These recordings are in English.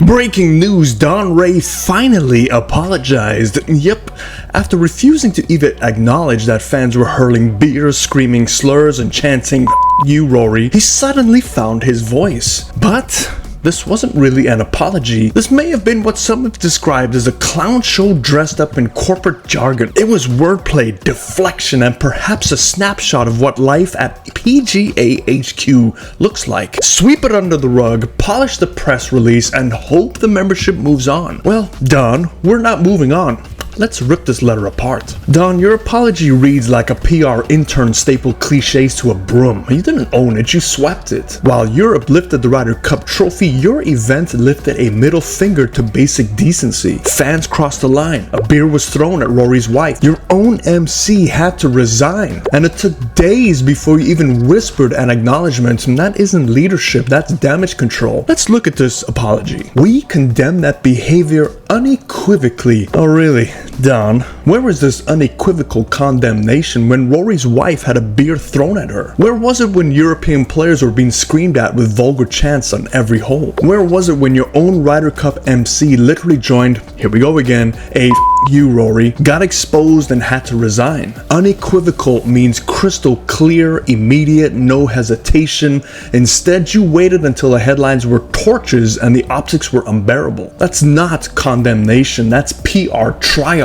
Breaking news, Don Rea finally apologized. Yep, after refusing to even acknowledge that fans were hurling beers, screaming slurs, and chanting "you, Rory," he suddenly found his voice. But this wasn't really an apology. This may have been what some have described as a clown show dressed up in corporate jargon. It was wordplay, deflection, and perhaps a snapshot of what life at PGA HQ looks like. Sweep it under the rug, polish the press release, and hope the membership moves on. Well, Don, we're not moving on. Let's rip this letter apart. Don, your apology reads like a PR intern stapled cliches to a broom. You didn't own it, you swept it. While Europe lifted the Ryder Cup trophy, your event lifted a middle finger to basic decency. Fans crossed the line. A beer was thrown at Rory's wife. Your own MC had to resign. And it took days before you even whispered an acknowledgement. And that isn't leadership, that's damage control. Let's look at this apology. We condemn that behavior unequivocally. Oh really? Don, where was this unequivocal condemnation when Rory's wife had a beer thrown at her? Where was it when European players were being screamed at with vulgar chants on every hole? Where was it when your own Ryder Cup MC literally joined, here we go again, a you, Rory, got exposed and had to resign? Unequivocal means crystal clear, immediate, no hesitation. Instead, you waited until the headlines were torches and the optics were unbearable. That's not condemnation, that's PR triage.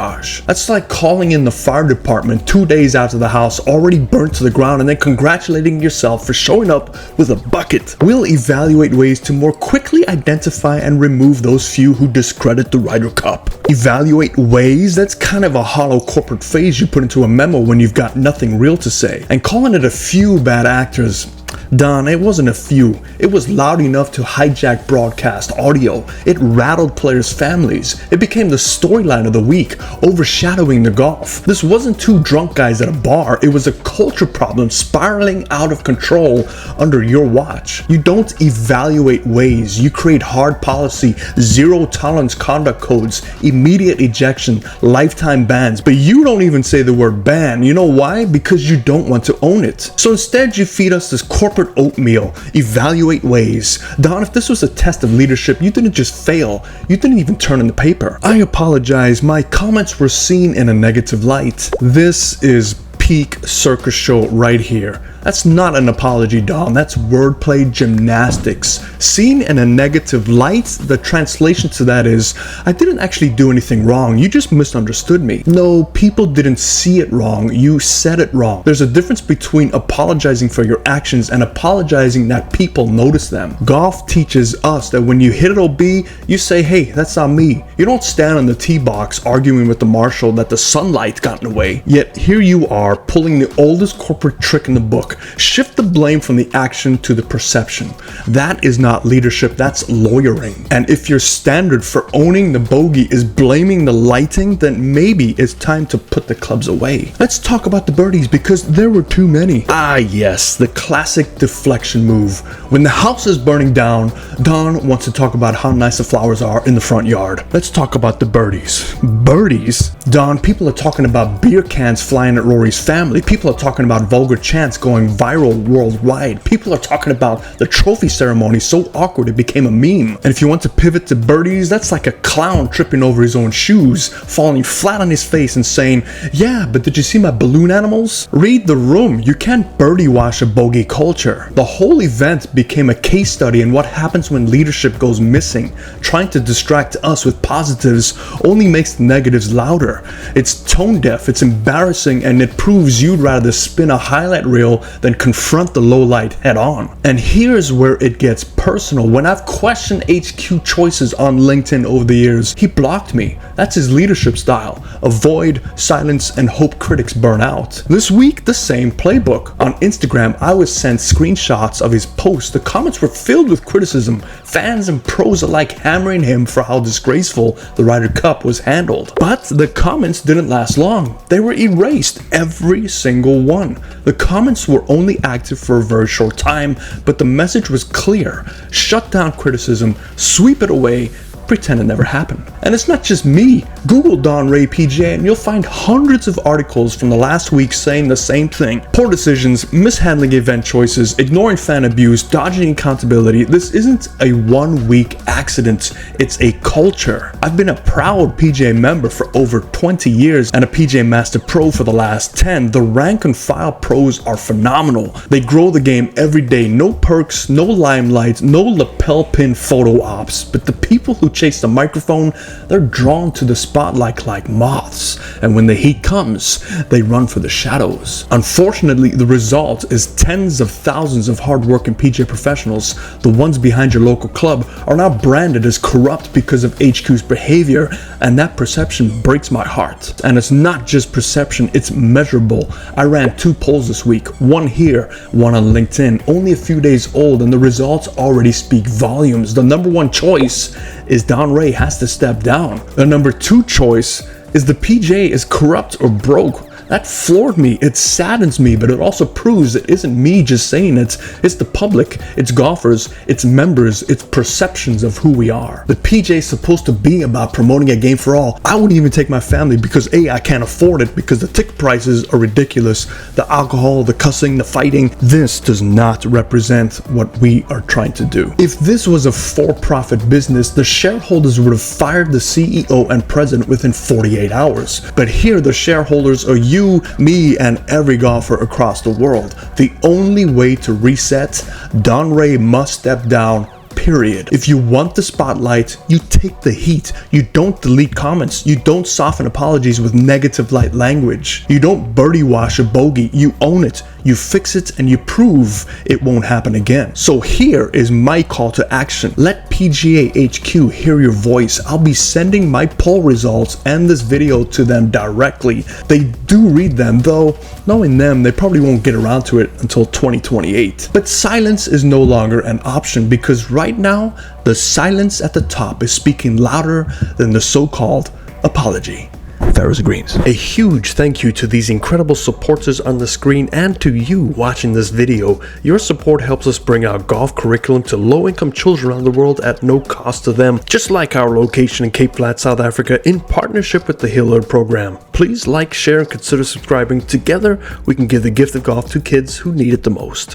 That's like calling in the fire department 2 days after the house already burnt to the ground and then congratulating yourself for showing up with a bucket. We'll evaluate ways to more quickly identify and remove those few who discredit the Ryder Cup. Evaluate ways? That's kind of a hollow corporate phrase you put into a memo when you've got nothing real to say. And calling it a few bad actors, Don, it wasn't a few. It was loud enough to hijack broadcast audio. It rattled players' families. It became the storyline of the week, overshadowing the golf. This wasn't two drunk guys at a bar. It was a culture problem spiraling out of control under your watch. You don't evaluate ways. You create hard policy, zero tolerance conduct codes, immediate ejection, lifetime bans. But you don't even say the word ban. You know why? Because you don't want to own it. So instead you feed us this corporate oatmeal. Evaluate ways. Don, if this was a test of leadership, you didn't just fail, you didn't even turn in the paper. I apologize, my comments were seen in a negative light. This is peak circus show right here. That's not an apology, Don. That's wordplay gymnastics. Seen in a negative light, the translation to that is, I didn't actually do anything wrong. You just misunderstood me. No, people didn't see it wrong. You said it wrong. There's a difference between apologizing for your actions and apologizing that people notice them. Golf teaches us that when you hit it OB, you say, hey, that's on me. You don't stand on the tee box arguing with the marshal that the sunlight got in the way. Yet here you are pulling the oldest corporate trick in the book. Shift the blame from the action to the perception. That is not leadership, that's lawyering. And if your standard for owning the bogey is blaming the lighting, then maybe it's time to put the clubs away. Let's talk about the birdies because there were too many. Ah yes, the classic deflection move. When the house is burning down, Don wants to talk about how nice the flowers are in the front yard. Let's talk about the birdies. Birdies? Don, people are talking about beer cans flying at Rory's family. People are talking about vulgar chants going viral worldwide. People are talking about the trophy ceremony so awkward it became a meme. And if you want to pivot to birdies, that's like a clown tripping over his own shoes, falling flat on his face and saying, yeah, but did you see my balloon animals? Read the room. You can't birdie wash a bogey culture. The whole event became a case study in what happens when leadership goes missing. Trying to distract us with positives only makes the negatives louder. It's tone deaf, it's embarrassing, and it proves you'd rather spin a highlight reel than confront the lowlight head on. And here's where it gets personal. When I've questioned HQ choices on LinkedIn over the years, he blocked me. That's his leadership style. Avoid, silence, and hope critics burn out. This week, the same playbook. On Instagram, I was sent screenshots of his post. The comments were filled with criticism. Fans and pros alike hammering him for how disgraceful the Ryder Cup was handled. But the comments didn't last long. They were erased, every single one. The comments were only active for a very short time, but the message was clear. Shut down criticism, sweep it away, pretend it never happened. And it's not just me. Google Don Rea PGA and you'll find hundreds of articles from the last week saying the same thing. Poor decisions, mishandling event choices, ignoring fan abuse, dodging accountability. This isn't a 1 week accident, it's a culture. I've been a proud PGA member for over 20 years and a PGA Master Pro for the last 10. The rank and file pros are phenomenal. They grow the game every day. No perks, no limelight, no lapel pin photo ops. But the people who chase the microphone, they're drawn to the spotlight like moths. And when the heat comes, they run for the shadows. Unfortunately, the result is tens of thousands of hard-working PGA professionals, the ones behind your local club, are now branded as corrupt because of HQ's behavior, and that perception breaks my heart. And it's not just perception, it's measurable. I ran 2 polls this week, one here, one on LinkedIn, only a few days old, and the results already speak volumes. The number 1 choice is Don Rea has to step down. The number 2 choice is the PGA is corrupt or broke. That floored me, it saddens me, but it also proves it isn't me just saying it. It's the public, it's golfers, it's members, it's perceptions of who we are. The PGA is supposed to be about promoting a game for all. I wouldn't even take my family because A, I can't afford it because the ticket prices are ridiculous. The alcohol, the cussing, the fighting. This does not represent what we are trying to do. If this was a for-profit business, the shareholders would have fired the CEO and president within 48 hours. But here the shareholders are you, me, and every golfer across the world. The only way to reset, Don Rea must step down, period. If you want the spotlight, you take the heat. You don't delete comments. You don't soften apologies with negative light language. You don't birdie wash a bogey. You own it. You fix it and you prove it won't happen again. So here is my call to action. Let PGA HQ hear your voice. I'll be sending my poll results and this video to them directly. They do read them, though knowing them, they probably won't get around to it until 2028. But silence is no longer an option because right now, the silence at the top is speaking louder than the so-called apology. Ferris agrees. A huge thank you to these incredible supporters on the screen and to you watching this video. Your support helps us bring our golf curriculum to low-income children around the world at no cost to them, just like our location in Cape Flat, South Africa, in partnership with the Hurled program. Please like, share, and consider subscribing. Together, we can give the gift of golf to kids who need it the most.